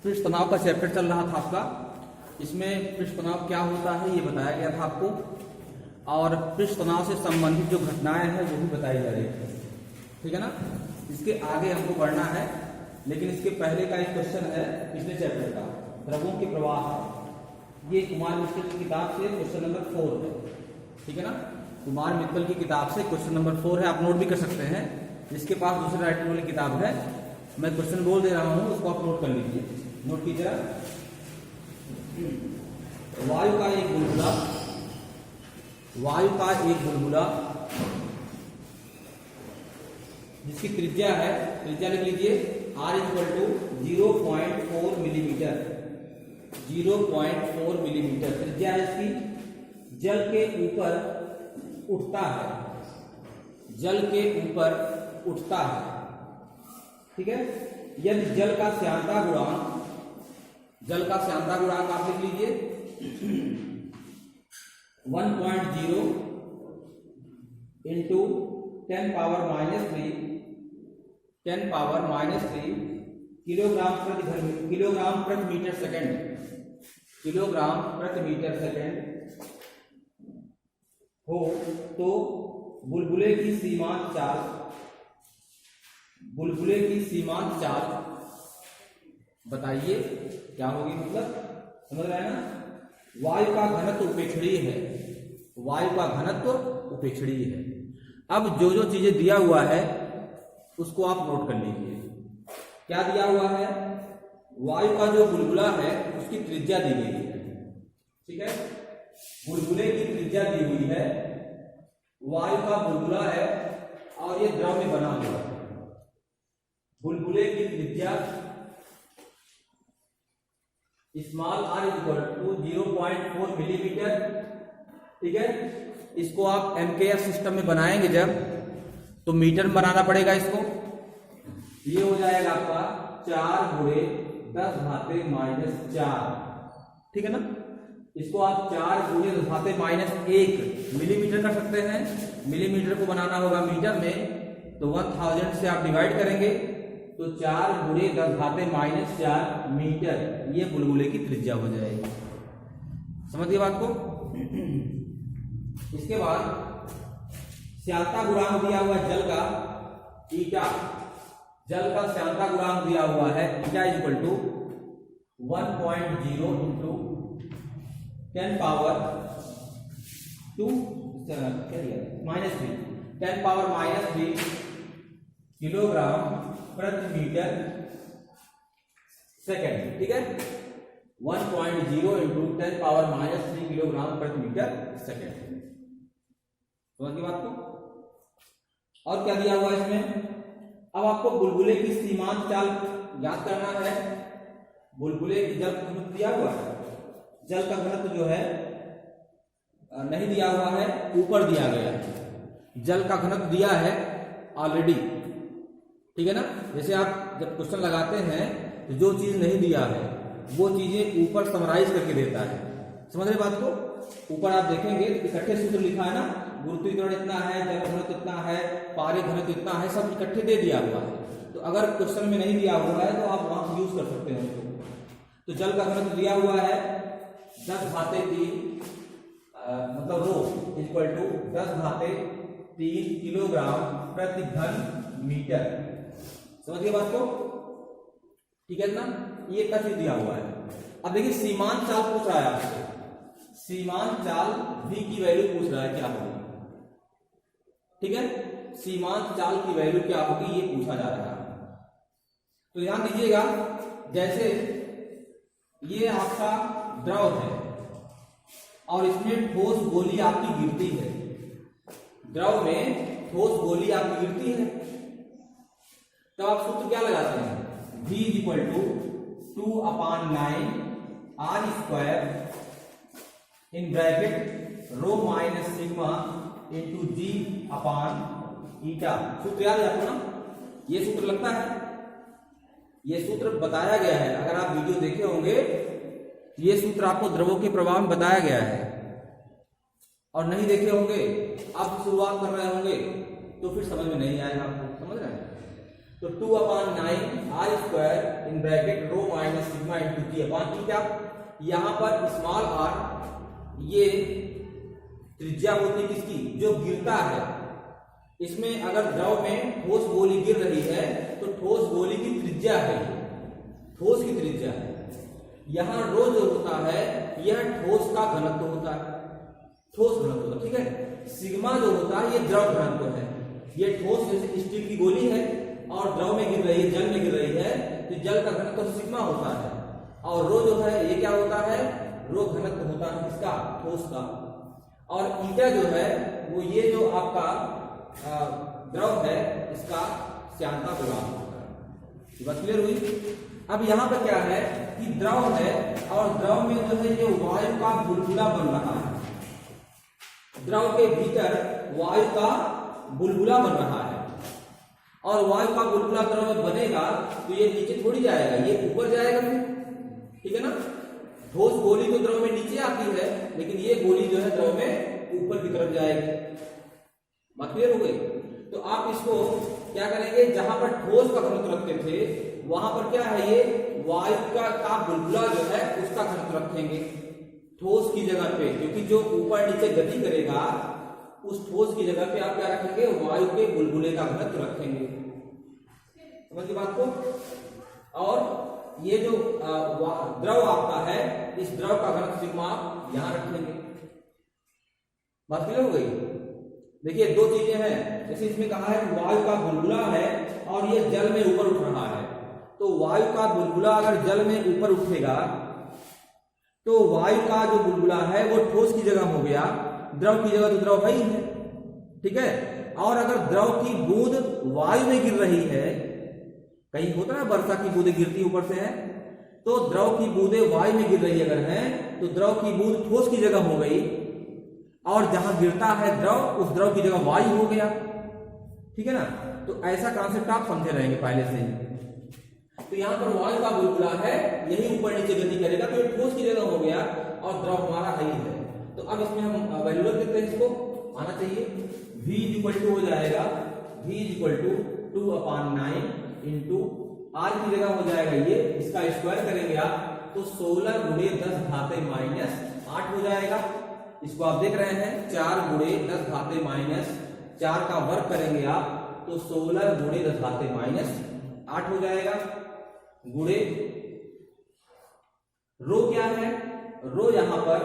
पृष्ठ तनाव का चैप्टर चल रहा था आपका। इसमें पृष्ठ तनाव क्या होता है ये बताया गया था आपको, और पृष्ठ तनाव से संबंधित जो घटनाएं हैं वो भी बताई जा रही है, ठीक है ना। इसके आगे हमको बढ़ना है, लेकिन इसके पहले का एक क्वेश्चन है पिछले चैप्टर का, द्रवों के प्रवाह। ये कुमार मित्तल की किताब से क्वेश्चन नंबर 4 है, ठीक है ना। कुमार मित्तल की किताब से क्वेश्चन नंबर 4 है, आप नोट भी कर सकते हैं। जिसके पास दूसरे राइटिंग वाली किताब है, मैं क्वेश्चन बोल दे रहा हूं, उसको आप नोट कर लीजिए। नोट कीजिएगा। वायु का एक बुलबुला, वायु का एक बुलबुला जिसकी त्रिज्या है, त्रिज्या लिख लीजिए r = 0.4 मिलीमीटर, 0.4 मिलीमीटर त्रिज्या है इसकी। जल के ऊपर उठता है, जल के ऊपर उठता है, ठीक है। यदि जल का श्यानता गुणांक, जल का श्यानता गुणांक आप लिख लीजिए 1.0 इंटू 10 पावर -3 किलोग्राम प्रति मीटर सेकेंड, किलोग्राम प्रति मीटर सेकेंड हो तो बुलबुले की सीमांत चाल, बुलबुले की सीमांत चाल बताइए क्या होगी। मतलब समझ रहे हैं ना। वायु का घनत्व उपेक्षणीय है, वायु का घनत्व उपेक्षणीय है। अब जो जो चीजें दिया हुआ है उसको आप नोट कर लीजिए। क्या दिया हुआ है, वायु का जो बुलबुला है उसकी त्रिज्या दी गई है, ठीक है। बुलबुले की त्रिज्या दी हुई है, वायु का बुलबुला है और ये द्रव में बना हुआ है। बुलबुले की त्रिज्या स्मॉल r = 0.4 मिलीमीटर, ठीक है। इसको आप MKR सिस्टम में बनाएंगे जब, तो मीटर में बनाना पड़ेगा इसको। ये हो जाएगा आपका 4 × 10⁻⁻4, ठीक है ना। इसको आप 4 × 10⁻1 मिलीमीटर कर सकते हैं। मिलीमीटर को बनाना होगा मीटर में, तो 1000 से आप डिवाइड करेंगे तो 4 × 10⁻⁴ मीटर ये बुलबुले की त्रिज्या हो जाएगी। समझिए बात को। इसके बाद श्यानता गुणांक दिया हुआ है जल का, ईटा, जल का श्यानता गुणांक दिया हुआ है ईटा = 1.0 इंटू 10 पावर -3 किलोग्राम प्रति मीटर सेकेंड, ठीक है। 1.0 इंटू 10 पावर -3 किलोग्राम प्रति मीटर सेकेंड। समझिए बात को। और क्या दिया हुआ है इसमें, अब आपको बुलबुले की सीमांत चाल याद करना है। बुलबुले की जल का घनत्व दिया हुआ है, जल का घनत्व जो है नहीं दिया हुआ है, ऊपर दिया गया है। जल का घनत्व दिया है ऑलरेडी, ठीक है ना। जैसे आप जब क्वेश्चन लगाते हैं तो जो चीज नहीं दिया है वो चीजें ऊपर समराइज करके देता है। समझ रहे बात को। ऊपर आप देखेंगे तो इकट्ठे सूत्र लिखा है ना, गुरुत्वीकरण इतना है, जल घनत्व इतना है, पारे घनत्व इतना है, सब इकट्ठे दे दिया हुआ है। तो अगर क्वेश्चन में नहीं दिया हुआ है तो आप वहां से यूज कर सकते हैं उसको। तो जल का घनत्व दिया हुआ है 10⁻3 मतलब रो = 10⁻3 किलोग्राम प्रति घन मीटर। समझिए बात को, ठीक है ना। ये इतना चीज दिया हुआ है। अब देखिए सीमांत चाल पूछ रहा है आपसे, सीमांत चाल v की वैल्यू पूछ रहा है क्या होगी, ठीक है। सीमांत चाल की वैल्यू क्या होगी ये पूछा जा रहा है। तो ध्यान दीजिएगा, जैसे ये आपका द्रव है और इसमें ठोस गोली आपकी गिरती है, द्रव में ठोस गोली आपकी गिरती है, तो आप सूत्र क्या लगाते हैं, v = 2/9 r² in bracket ρ - sigma into g/ईटा। सूत्र याद है आपको ना, ये सूत्र लगता है, ये सूत्र बताया गया है। अगर आप वीडियो देखे होंगे ये सूत्र आपको द्रवों के प्रवाह में बताया गया है, और नहीं देखे होंगे, आप शुरुआत कर रहे होंगे तो फिर समझ में नहीं आएगा आपको। समझ रहे हैं। तो 2/9 I square in bracket rho minus sigma into g upon theta. यहाँ पर स्मॉल आर ये त्रिज्या होती है किसकी, जो गिरता है। इसमें अगर द्रव में ठोस गोली गिर रही है तो ठोस गोली की त्रिज्या है, ठोस की त्रिज्या है। यहाँ रो जो होता है यह ठोस का घनत्व होता है, ठोस घनत्व होता है, ठीक है। सिग्मा जो होता है ये द्रव घनत्व है। ये ठोस जैसे स्टील की गोली है और द्रव में गिर रही है, जल में गिर रही है, तो जल का घनत्व सिग्मा होता है। और रो जो है ये क्या होता है, रो घनत्व होता है इसका, ठोस का। और ईटा जो है वो ये जो आपका द्रव है इसका श्यानता गुणांक होता है। बात क्लियर हुई। अब यहाँ पर क्या है कि द्रव है और द्रव में जो है ये वायु का बुलबुला बन रहा है। द्रव के भीतर वायु का बुलबुला बन रहा है और वायु का बुलबुला द्रव में बनेगा तो ये नीचे थोड़ी जाएगा, ये ऊपर जाएगा फिर, ठीक है ना। ठोस गोली तो द्रव में नीचे आती है लेकिन ये गोली जो है द्रव में ऊपर की तरफ जाएगी। बात क्लियर हो गई। तो आप इसको क्या करेंगे, जहां पर ठोस का घनत्व रखते थे वहां पर क्या है, ये वायु का बुलबुला जो है उसका घनत्व रखेंगे ठोस की जगह पे, क्योंकि जो ऊपर नीचे गति करेगा उस ठोस की जगह पे आप क्या रखेंगे, वायु के बुलबुले का घनत्व रखेंगे। समझिए बात को। और ये जो द्रव आपका है इस द्रव का घनत्व सिग्मा आप यहां रखेंगे। बात क्लियर हो गई। देखिए दो चीजें हैं, जैसे इसमें कहा है वायु का बुलबुला है और ये जल में ऊपर उठ रहा है। तो वायु का बुलबुला अगर जल में ऊपर उठेगा तो वायु का जो बुलबुला है वो ठोस की जगह हो गया, द्रव की जगह तो द्रव है ही है, ठीक है। और अगर द्रव की बूंद वायु में गिर रही है, कहीं होता है वर्षा की बूंदें गिरती ऊपर से है, तो द्रव की बूंदें वायु में गिर रही अगर है तो द्रव की बूंद ठोस की जगह हो गई और जहां गिरता है द्रव उस द्रव की जगह वायु हो गया, ठीक है ना। तो ऐसा कॉन्सेप्ट आप समझे रहेंगे पहले से ही। तो यहाँ पर वायु का बुलबुला है, यही ऊपर नीचे गति करेगा तो ये ठोस की जगह हो गया और द्रव हमारा है ही है। तो अब इसमें हम वैल्यू रख देते हैं, इसको आना चाहिए। v इक्वल टू हो जाएगा v equal to 2/9 into r की जगह हो जाएगा ये, इसका स्क्वायर करेंगे आप तो 16 गुणे 10 घाते माइनस 8 हो जाएगा। इसको आप देख रहे हैं 4 गुणे 10 घाते माइनस 4 का वर्ग करेंगे आप तो 16 गुणे 10 घाते माइनस 8 हो जाएगा। गुणे रो क्या है, रो यहां पर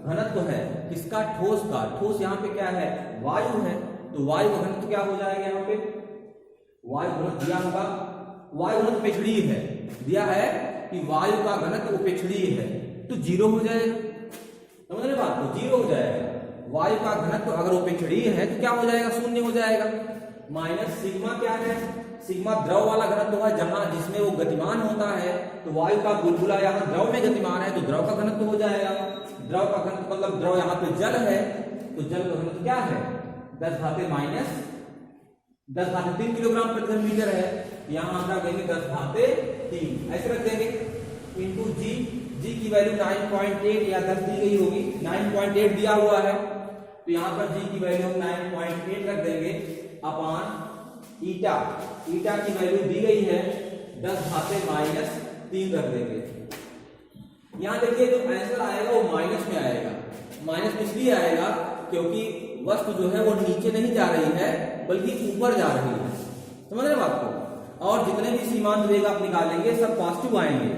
घनत्व है किसका, ठोस का। ठोस यहां पे क्या है, वायु है, तो वायु का घनत्व क्या हो जाएगा, यहां पे वायु घनत्व दिया होगा, वायु घनत्व उपेक्षणीय है, दिया है कि वायु का घनत्व उपेक्षणीय है तो 0 हो जाएगा। समझ रहे बात, तो 0 हो जाएगा। वायु का घनत्व अगर उपेक्षणीय है तो क्या हो जाएगा, 0 हो जाएगा। माइनस सिग्मा क्या है, सिग्मा द्रव वाला घनत्व है, जहां जिसमें वो गतिमान होता है, तो वायु का बुलबुला यहाँ द्रव में गतिमान है तो द्रव का घनत्व हो जाएगा। द्रव का घनत्व मतलब द्रव यहाँ पे जल है तो जल का घनत्व क्या है, 10 घाते माइनस 10 घाते 3 किलोग्राम प्रति घन मीटर है। यहाँ हम रख देंगे 10 घाते 3 ऐसे रख देंगे इंटू जी। जी की वैल्यू 9.8 या 10 दी गई होगी, 9.8 दिया हुआ है तो यहाँ पर जी की वैल्यू 9.8 रख देंगे अपॉन ईटा। ईटा की वैल्यू दी गई है 10 घाते माइनस 3 रख देंगे। यहां देखिए जो आंसर आएगा वो माइनस में आएगा। माइनस इसलिए आएगा क्योंकि वस्तु जो है वो नीचे नहीं जा रही है बल्कि ऊपर जा रही है। समझ रहे बात को। और जितने भी सीमांत वेग आप निकालेंगे सब पॉजिटिव आएंगे,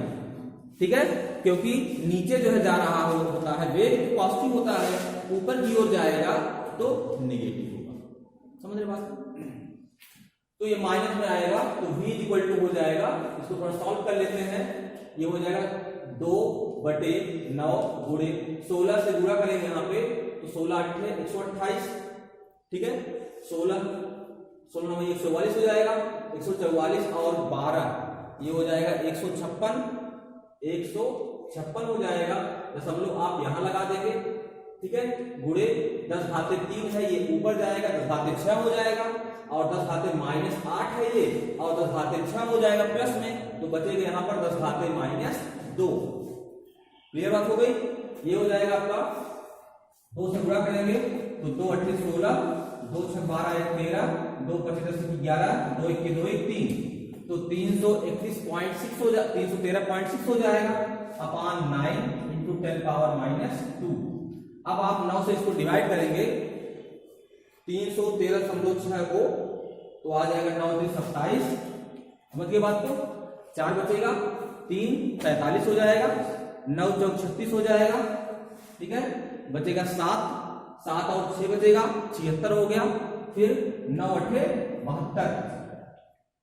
ठीक है, क्योंकि नीचे जो है जा रहा होता है वेग पॉजिटिव होता है, ऊपर की ओर जाएगा तो निगेटिव होगा। समझ रहे बात। तो ये माइनस में आएगा तो v इक्वल टू हो जाएगा, इसको थोड़ा सॉल्व कर लेते हैं, ये हो जाएगा 2/9 गुणे 16 से गुणा करेंगे यहाँ पे तो 16 8 128, ठीक है। 16 9 144 हो जाएगा, 144 और 12 ये हो जाएगा 156 हो जाएगा। दशमलव आप यहाँ लगा देंगे, ठीक है। गुणे 10 घाते 3 है ये ऊपर जाएगा, 10 घाते 6 हो जाएगा और 10 घाते माइनस 8 है ये और 10 घाते 6 हो जाएगा प्लस में, तो बचेगा यहाँ पर 10 घाते माइनस 2। क्लियर बात हो गई। ये हो जाएगा आपका 2 से गुणा करेंगे तो 2 8 16, 2 6 12 1 13, 2 25 10 11, 2 1 2 1 3, तो 331.6 हो 313.6 हो जाएगा अपॉन 9 इंटू 10 पावर माइनस 2। अब आप 9 से इसको डिवाइड करेंगे 313.6 को, तो आ जाएगा 9 3 27। समझ गए बात को? 4 बचेगा, 3 45 हो जाएगा, 9 चौक 36 हो जाएगा। ठीक है, बचेगा 7 और 6 बचेगा 76 हो गया। फिर 9 8 72,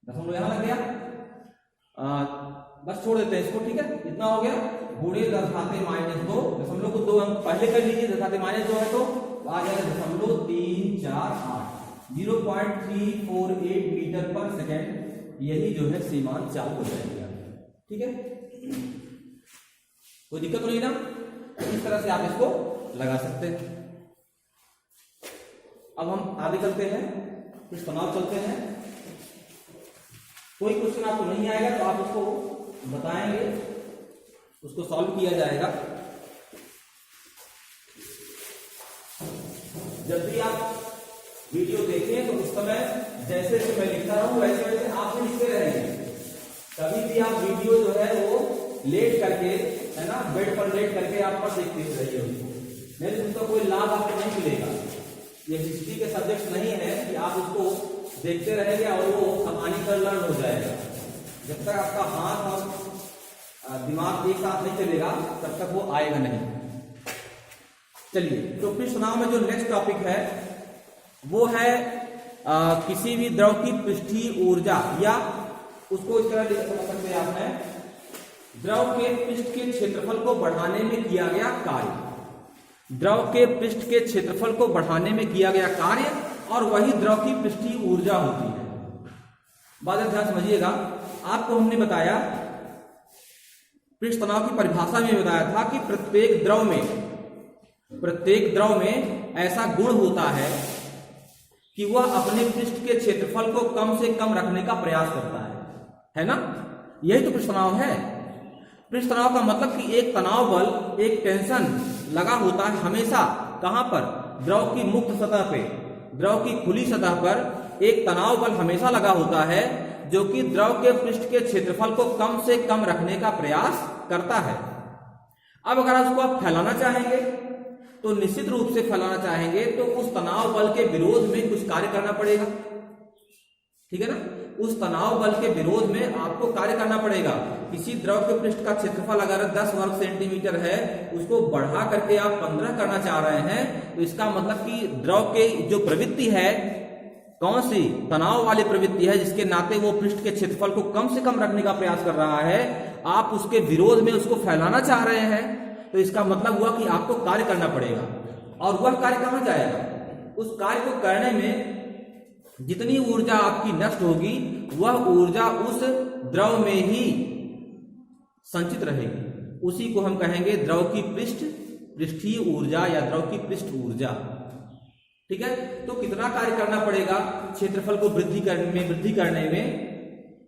दशमलव यहां लग गया। बस छोड़ देते हैं इसको। ठीक है, इतना हो गया। गुणे 10 घाते -2, दशमलव को 2 अंक पहले कर लीजिए, 10 घाते -2 है तो आ जाएगा 0.348, 0.348 मीटर पर सेकेंड। यही जो है सीमांत चाल हो जाएगा। ठीक है, कोई दिक्कत तो नहीं ना? इस तरह से आप इसको लगा सकते हैं। अब हम आगे चलते हैं, कुछ तनाव चलते हैं। कोई क्वेश्चन आपको नहीं आएगा तो आप उसको बताएंगे, उसको सॉल्व किया जाएगा। जब भी आप वीडियो देखें तो उस समय जैसे जैसे मैं लिखता रहूं वैसे वैसे आप भी लिखते रहेंगे। कभी भी आप वीडियो जो है वो लेट करके, है ना, बेड पर लेट करके आप पर देखते रहिए उसको, नहीं तो उसका कोई लाभ आपको नहीं मिलेगा। ये हिस्ट्री के सब्जेक्ट नहीं है कि आप उसको देखते रहेंगे और वो कहानी पर लर्न हो जाएगा। जब तक आपका हाथ और दिमाग एक साथ नहीं चलेगा तब तक वो आएगा नहीं। चलिए, तो फिर तनाव में जो नेक्स्ट टॉपिक है वो है किसी भी द्रव की पृष्ठीय ऊर्जा, या उसको इस तरह समझ सकते हैं आपने, द्रव के पृष्ठ के क्षेत्रफल को बढ़ाने में किया गया कार्य। द्रव के पृष्ठ के क्षेत्रफल को बढ़ाने में किया गया कार्य और वही द्रव की पृष्ठीय ऊर्जा होती है। बात ध्यान समझिएगा। आपको हमने बताया, पृष्ठ तनाव की परिभाषा में बताया था कि प्रत्येक द्रव में ऐसा गुण होता है कि वह अपने पृष्ठ के क्षेत्रफल को कम से कम रखने का प्रयास करता है ना? यही तो पृष्ठ तनाव है। पृष्ठ तनाव का मतलब कि एक तनाव बल, एक टेंशन लगा होता है हमेशा। कहां पर? द्रव की मुक्त सतह पे, द्रव की खुली सतह पर एक तनाव बल हमेशा लगा होता है जो कि द्रव के पृष्ठ के क्षेत्रफल को कम से कम रखने का प्रयास करता है। अब अगर उसको आप फैलाना चाहेंगे तो निश्चित रूप से फैलाना चाहेंगे तो उस तनाव बल के विरोध में कुछ कार्य करना पड़ेगा। ठीक है ना? उस तनाव बल के विरोध में आपको कार्य करना पड़ेगा। किसी द्रव के पृष्ठ का क्षेत्रफल अगर 10 वर्ग सेंटीमीटर है, उसको बढ़ा करके आप 15 करना चाह रहे हैं, तो इसका मतलब कि द्रव के जो प्रवृत्ति है, कौन सी? तनाव वाली प्रवृत्ति है, जिसके नाते वो पृष्ठ के क्षेत्रफल को कम से कम रखने का प्रयास कर रहा है, आप उसके विरोध में उसको फैलाना चाह रहे हैं, तो इसका मतलब हुआ कि आपको कार्य करना पड़ेगा। और वह कार्य कहां जाएगा? उस कार्य को करने में जितनी ऊर्जा आपकी नष्ट होगी वह ऊर्जा उस द्रव में ही संचित रहेगी। उसी को हम कहेंगे द्रव की पृष्ठीय ऊर्जा या द्रव की पृष्ठ ऊर्जा। ठीक है, तो कितना कार्य करना पड़ेगा क्षेत्रफल को वृद्धि करने में,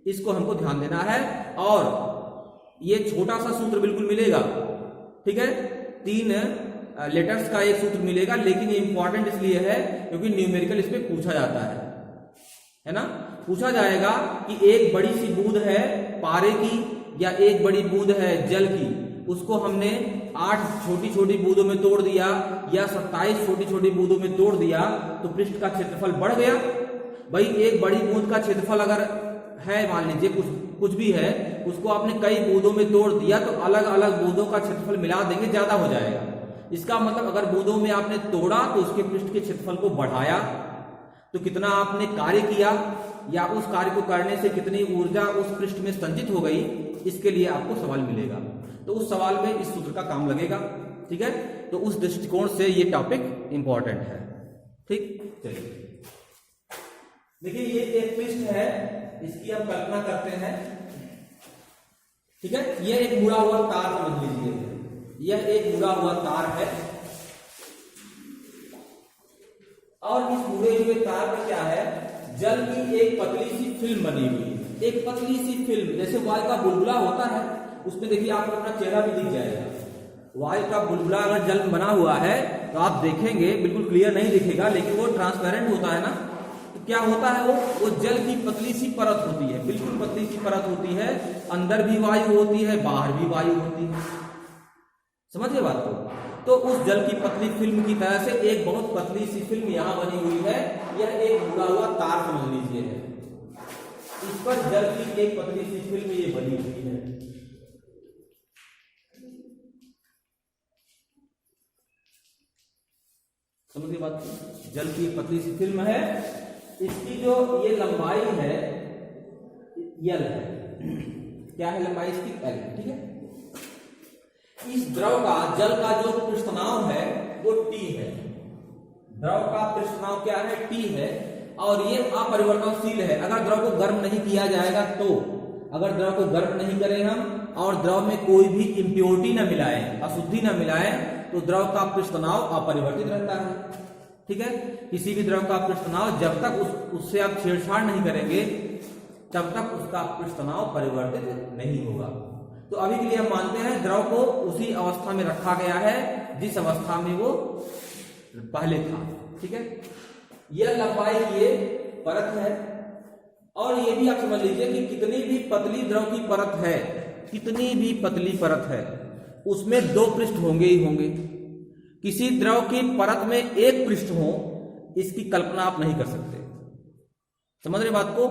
इसको हमको ध्यान देना है। और ये छोटा सा सूत्र बिल्कुल मिलेगा। ठीक है, 3 लेटर्स का एक सूत्र मिलेगा, लेकिन ये इंपॉर्टेंट इसलिए है क्योंकि न्यूमेरिकल इस पे पूछा जाता है ना? पूछा जाएगा कि एक बड़ी सी बूंद है पारे की या एक बड़ी बूंद है जल की, उसको हमने 8 छोटी छोटी बूंदों में तोड़ दिया या 27 छोटी छोटी बूंदों में तोड़ दिया तो पृष्ठ का क्षेत्रफल बढ़ गया। भाई, एक बड़ी बूंद का क्षेत्रफल अगर है, मान लीजिए कुछ भी है, उसको आपने कई बूंदों में तोड़ दिया तो अलग अलग बूंदों का क्षेत्रफल मिला देंगे, ज्यादा हो जाएगा। इसका मतलब अगर बूंदों में आपने तोड़ा तो उसके पृष्ठ के क्षेत्रफल को बढ़ाया, तो कितना आपने कार्य किया या उस कार्य को करने से कितनी ऊर्जा उस पृष्ठ में संचित हो गई, इसके लिए आपको सवाल मिलेगा। तो उस सवाल में इस सूत्र का काम लगेगा। ठीक है, तो उस दृष्टिकोण से ये टॉपिक इंपॉर्टेंट है। ठीक, चलिए देखिए, ये एक पृष्ठ है, इसकी हम कल्पना करते हैं। ठीक है, यह एक मुड़ा हुआ तार समझ लीजिए, यह एक मुड़ा हुआ तार है और इस मुड़े हुए तार पर क्या है? जल की एक पतली सी फिल्म बनी हुई है। एक पतली सी फिल्म, जैसे वायु का बुलबुला होता है, उसमें देखिए आपको अपना चेहरा भी दिख जाएगा। वायु का बुलबुला अगर जल में बना हुआ है तो आप देखेंगे बिल्कुल क्लियर नहीं दिखेगा, लेकिन वो ट्रांसपेरेंट होता है ना, तो क्या होता है, वो जल की पतली सी परत होती है, बिल्कुल पतली सी परत होती है, अंदर भी वायु होती है, बाहर भी वायु होती है। समझिए बात को। तो उस जल की पतली फिल्म की तरह से एक बहुत पतली सी फिल्म यहां बनी हुई है, यह एक जुड़ा हुआ तार समझ लीजिए है, इस पर जल की एक पतली सी फिल्म ये बनी हुई है। समझिए बात, जल की एक पतली सी फिल्म है, इसकी जो ये लंबाई है यल है, क्या है लंबाई इसकी, एल, ठीक है। इस द्रव का, जल का जो पृष्ठनाव है वो T है, द्रव का पृष्ठनाव क्या है, T है, और ये अपरिवर्तनशील है। अगर द्रव को गर्म नहीं किया जाएगा तो, अगर द्रव को गर्म नहीं करें हम और द्रव में कोई भी इम्प्योरिटी न मिलाए, अशुद्धि न मिलाए, तो द्रव का पृष्ठनाव अपरिवर्तित रहता है, ठीक है। किसी भी द्रव का पृष्ठनाव जब तक उससे आप छेड़छाड़ नहीं करेंगे तब तक उसका पृष्ठनाव परिवर्तित नहीं होगा। तो अभी के लिए हम मानते हैं द्रव को उसी अवस्था में रखा गया है जिस अवस्था में वो पहले था, ठीक है। यह लंबाई ये परत है, और ये भी आप समझ लीजिए कि कितनी भी पतली द्रव की परत है, कितनी भी पतली परत है, उसमें दो पृष्ठ होंगे ही होंगे। किसी द्रव की परत में एक पृष्ठ हो, इसकी कल्पना आप नहीं कर सकते। समझ रहे बात को।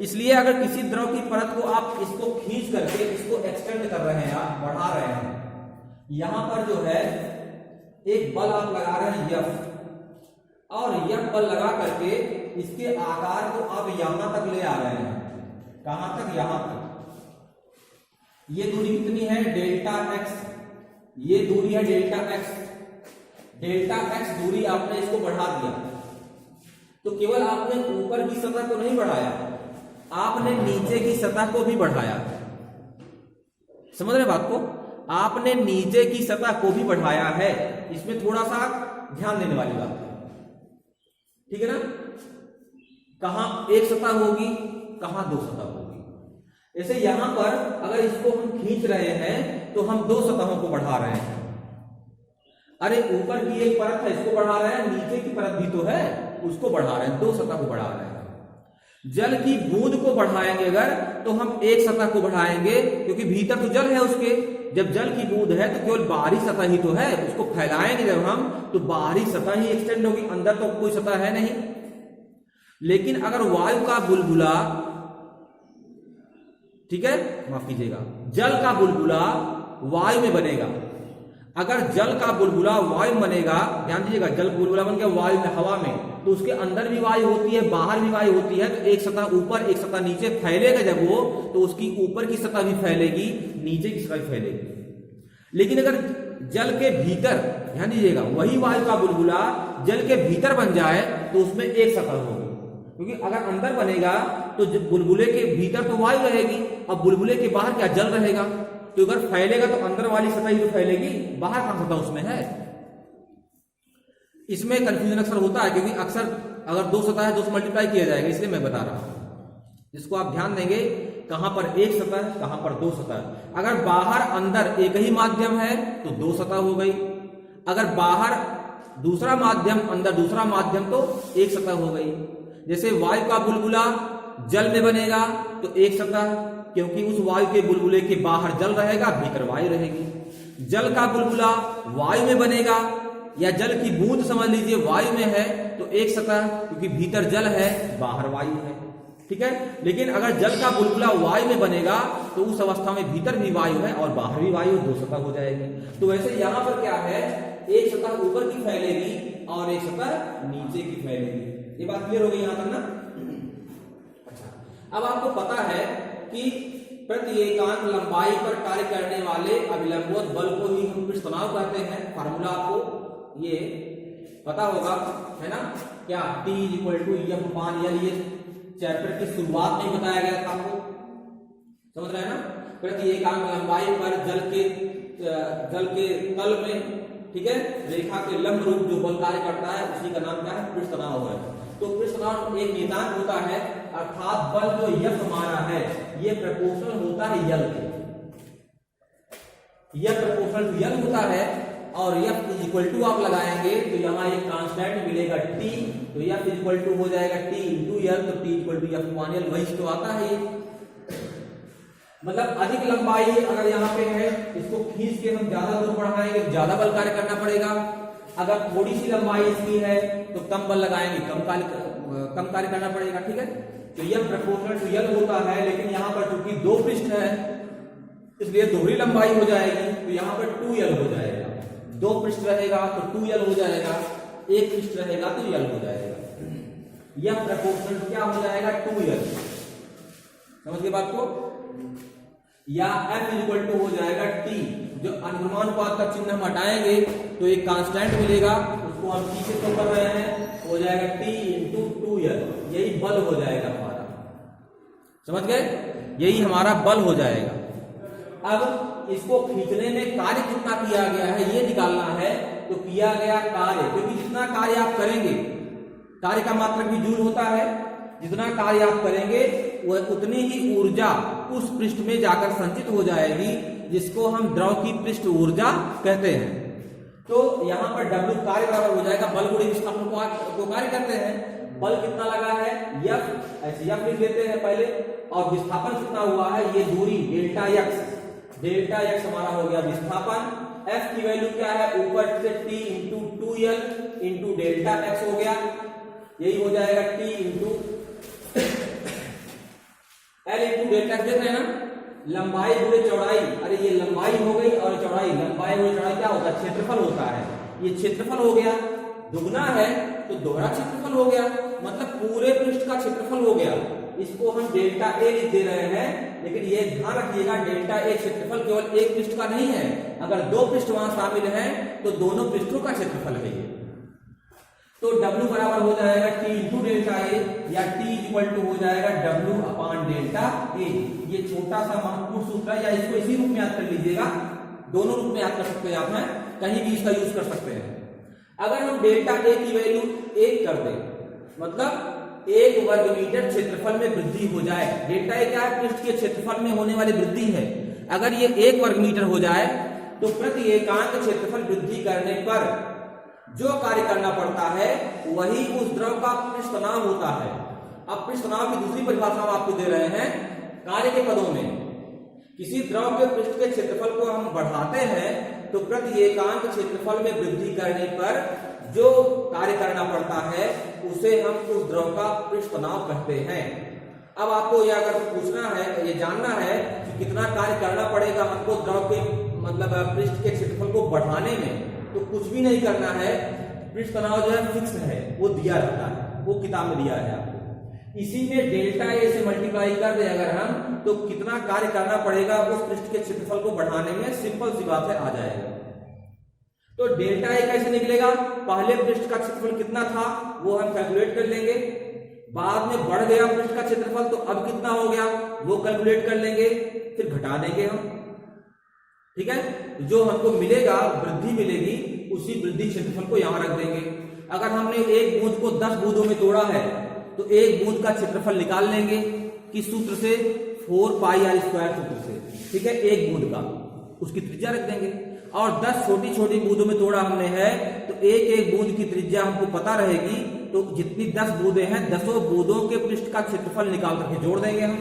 इसलिए अगर किसी द्रव की परत को आप इसको खींच करके इसको एक्सटेंड कर रहे हैं, आप बढ़ा रहे हैं, यहां पर जो है एक बल आप लगा रहे हैं F, और यह बल लगा करके इसके आकार को आप यहां तक ले आ रहे हैं, कहां तक, यहां तक। ये दूरी कितनी है, डेल्टा x, ये दूरी है डेल्टा x, डेल्टा x दूरी आपने इसको बढ़ा दिया। तो केवल आपने ऊपर की सतह को नहीं बढ़ाया, आपने नीचे की सतह को भी बढ़ाया। समझ रहे बात को, आपने नीचे की सतह को भी बढ़ाया है। इसमें थोड़ा सा ध्यान देने वाली बात है, ठीक है ना। कहां एक सतह होगी, कहां दो सतह होगी। ऐसे यहां पर अगर इसको हम खींच रहे हैं तो हम दो सतहों को बढ़ा रहे हैं। अरे ऊपर की एक परत है, इसको बढ़ा रहे हैं, नीचे की परत भी तो है, उसको बढ़ा रहे हैं, दो सतह को बढ़ा रहे हैं। जल की बूंद को बढ़ाएंगे अगर, तो हम एक सतह को बढ़ाएंगे, क्योंकि भीतर तो जल है उसके। जब जल की बूंद है तो केवल बाहरी सतह ही तो है, उसको फैलाएंगे जब हम तो बाहरी सतह ही एक्सटेंड होगी, अंदर तो कोई सतह है नहीं। लेकिन अगर वायु का बुलबुला, ठीक है, माफ कीजिएगा, जल का बुलबुला वायु में बनेगा। अगर जल का बुलबुला वायु में बनेगा, ध्यान दीजिएगा, जल बुलबुला बन गया वायु में, हवा में, तो उसके अंदर भी वायु होती है, बाहर भी वायु होती है। तो एक सतह ऊपर एक सतह नीचे फैलेगा जब वो, तो उसकी ऊपर की सतह भी फैलेगी, नीचे की सतह भी फैलेगी। लेकिन अगर जल के भीतर, ध्यान दीजिएगा, वही वायु का बुलबुला जल के भीतर बन जाए तो उसमें एक सतह होगी, क्योंकि अगर अंदर बनेगा तो बुलबुले के भीतर तो वायु रहेगी, अब बुलबुले के बाहर क्या, जल रहेगा। तो अगर फैलेगा तो अंदर वाली सतह ही तो फैलेगी, बाहर का सतह उसमें है। इसमें कंफ्यूजन अक्सर होता है, क्योंकि अक्सर अगर दो सतह है, दो से मल्टीप्लाई किया जाएगा, इसलिए मैं बता रहा हूं। इसको आप ध्यान देंगे, कहां पर एक सतह, कहां पर दो सतह। अगर बाहर अंदर एक ही माध्यम है तो दो सतह हो गई, अगर बाहर दूसरा माध्यम, अंदर दूसरा माध्यम, तो एक सतह हो गई। जैसे वायु का बुलबुला जल में बनेगा तो एक सतह, क्योंकि उस वायु के बुलबुले के बाहर जल रहेगा, भीतर वायु रहेगी। जल का बुलबुला वायु में बनेगा, या जल की बूंद समझ लीजिए वायु में है, तो एक सतह, क्योंकि भीतर जल है, बाहर वायु है, ठीक है। लेकिन अगर जल का बुलबुला वायु में बनेगा तो उस अवस्था में भीतर भी वायु है और बाहर भी वायु, दो सतह हो जाएगी। तो वैसे यहां पर क्या है, एक सतह ऊपर की फैलेगी और एक सतह नीचे की फैलेगी। ये बात क्लियर हो गई यहां तक ना। अच्छा, अब आपको पता है कि प्रति एकांक लंबाई पर कार्य करने वाले अभिलंबोत बल को ही हम पृष्ठतनाव कहते हैं। फार्मूला आपको ये पता होगा, है ना, क्या T = F/L, ये चैप्टर की शुरुआत में बताया गया था आपको, समझ रहे हैं ना। प्रति एकांक लंबाई पर जल के तल में, ठीक है, रेखा के लंब रूप जो बल कार्य करता है उसी का नाम क्या है, पृष्ठतनाव है। तो पृष्ठतनाव एक नियतांक होता है, अर्थात बल जो F हमारा है ये प्रोपोर्शनल होता है यल के, यह प्रोपोर्शनल टू यल होता है। और F इज इक्वल टू आप लगाएंगे तो यहाँ एक कांस्टेंट मिलेगा T, तो F इज इक्वल टू हो जाएगा T इंटू L, तो T इक्वल टू F1L, वही तो आता है ये। मतलब अधिक लंबाई अगर यहाँ पे है, इसको खींच के हम ज्यादा दूर बढ़ाएंगे, ज्यादा बल कार्य करना पड़ेगा। अगर थोड़ी सी लंबाई इसकी है तो कम बल लगाएंगे, कम कार्य करना पड़ेगा, ठीक है। तो यह प्रोपोर्शनल टू L होता है, लेकिन यहाँ पर चूंकि दो पृष्ठ है इसलिए दोहरी लंबाई हो जाएगी, तो यहाँ पर 2L हो जाएगा। दो पृष्ठ रहेगा तो 2L हो जाएगा, एक पृष्ठ रहेगा तो L हो जाएगा। यह प्रोपोर्शनल क्या हो जाएगा 2L, समझ गए बात को। या F इक्वल टू हो जाएगा T, जो अनुमानुपात का चिन्ह हम हटाएंगे तो एक कांस्टेंट मिलेगा, उसको हम T से तो कर रहे हैं, हो जाएगा T इंटू 2L, यही बल हो जाएगा हमारा, समझ गए, यही हमारा बल हो जाएगा। अब इसको खींचने में कार्य कितना किया गया है ये निकालना है, तो किया गया कार्य, क्योंकि जितना कार्य आप करेंगे, कार्य का मात्रक भी जूल होता है, जितना कार्य आप करेंगे वह उतनी ही ऊर्जा उस पृष्ठ में जाकर संचित हो जाएगी, जिसको हम द्रव की पृष्ठ ऊर्जा कहते हैं। तो यहाँ पर W कार्य बराबर हो जाएगा बल गुणित विस्थापन को कार्य करते हैं। बल कितना लगा है F, ऐसे F लिख लेते हैं पहले, और विस्थापन कितना हुआ है, ये दूरी डेल्टा x हमारा हो गया विस्थापन। F की वैल्यू क्या है, ऊपर से T into 2L into delta x हो गया, यही हो जाएगा T into L into delta x। देख रहे हैं ना, लंबाई गुणे चौड़ाई, अरे ये लंबाई हो गई और चौड़ाई, लंबाई गुणे चौड़ाई क्या होता है, क्षेत्रफल होता है। ये क्षेत्रफल हो गया, दुगना है तो दोहरा क्षेत्रफल हो गया, मतलब पूरे पृष्ठ का क्षेत्रफल हो गया। इसको हम डेल्टा ए लिख दे रहे हैं, लेकिन ये ध्यान रखिएगा डेल्टा ए क्षेत्रफल केवल एक पृष्ठ का नहीं है, अगर दो पृष्ठ वहां शामिल हैं तो दोनों पृष्ठों का क्षेत्रफल है ये। तो W बराबर हो जाएगा T इंटू डेल्टा ए, या T इक्वल टू हो जाएगा W अपान डेल्टा ए। ये छोटा सा महत्वपूर्ण सूत्र है, या इसको इसी रूप में याद कर लीजिएगा, दोनों रूप में याद कर सकते हैं आप, हैं कहीं भी इसका यूज कर सकते हैं। अगर हम डेल्टा ए की वैल्यू 1 कर दें, मतलब 1 वर्ग मीटर क्षेत्रफल में वृद्धि हो जाए। डेल्टा ए क्या है, पृष्ठ के क्षेत्रफल में होने वाली वृद्धि है। अगर ये 1 वर्ग मीटर हो जाए तो प्रति एकांक क्षेत्रफल वृद्धि करने पर जो कार्य करना पड़ता है वही उस द्रव का पृष्ठ तनाव होता है। अब पृष्ठ तनाव की दूसरी परिभाषा हम आपको दे रहे हैं कार्य के पदों में। किसी द्रव के पृष्ठ के क्षेत्रफल को हम बढ़ाते हैं तो प्रति एकांक क्षेत्रफल में वृद्धि करने पर जो कार्य करना पड़ता है उसे हम उस द्रव का पृष्ठ तनाव कहते हैं। अब आपको यह अगर पूछना है, ये जानना है कि कितना कार्य करना पड़ेगा हमको द्रव के मतलब पृष्ठ के क्षेत्रफल को बढ़ाने में, तो कुछ भी नहीं करना है, पृष्ठ तनाव जो है फिक्स है, वो दिया रहता है, वो किताब में दिया है आपको। इसी में डेल्टा ए से मल्टीप्लाई कर दे अगर हम, तो कितना कार्य करना पड़ेगा उस पृष्ठ के क्षेत्रफल को बढ़ाने में, सिंपल सी बात है, आ जाएगा। तो डेल्टा ए कैसे निकलेगा, पहले पृष्ठ का क्षेत्रफल कितना था वो हम कैलकुलेट कर लेंगे, बाद में बढ़ गया पृष्ठ का क्षेत्रफल तो अब कितना हो गया वो कैलकुलेट कर लेंगे, फिर घटा देंगे हम, ठीक है। जो हमको मिलेगा, वृद्धि मिलेगी, उसी वृद्धि क्षेत्रफल को यहां रख देंगे। अगर हमने एक बूंद को 10 बूंदों में तोड़ा है तो एक बूंद का क्षेत्रफल निकाल लेंगे, किस सूत्र से, 4πr² सूत्र से, ठीक है, एक बूंद का, उसकी त्रिज्या रख देंगे। और 10 छोटी छोटी बूंदों में तोड़ा हमने है तो एक एक बूंद की त्रिज्या हमको पता रहेगी, तो जितनी 10 बूंदें हैं 10 बूंदों के पृष्ठ का क्षेत्रफल निकाल करके जोड़ देंगे हम।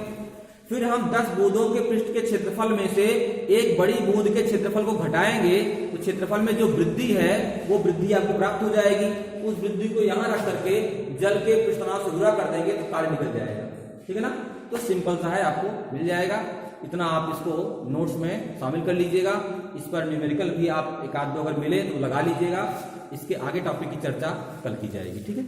फिर हम 10 बूंदों के पृष्ठ के क्षेत्रफल में से एक बड़ी बूंद के क्षेत्रफल को घटाएंगे, तो क्षेत्रफल में जो वृद्धि है वो वृद्धि आपको प्राप्त हो जाएगी। उस वृद्धि को यहां रख करके जल के पृष्ठ तनाव से गुणा कर देंगे तो कार्य निकल जाएगा, ठीक है ना। तो सिंपल सा है, आपको मिल जाएगा। इतना आप इसको नोट्स में शामिल कर लीजिएगा। इस पर न्यूमेरिकल भी आप एक आध दो अगर मिले तो लगा लीजिएगा। इसके आगे टॉपिक की चर्चा कल की जाएगी, ठीक है।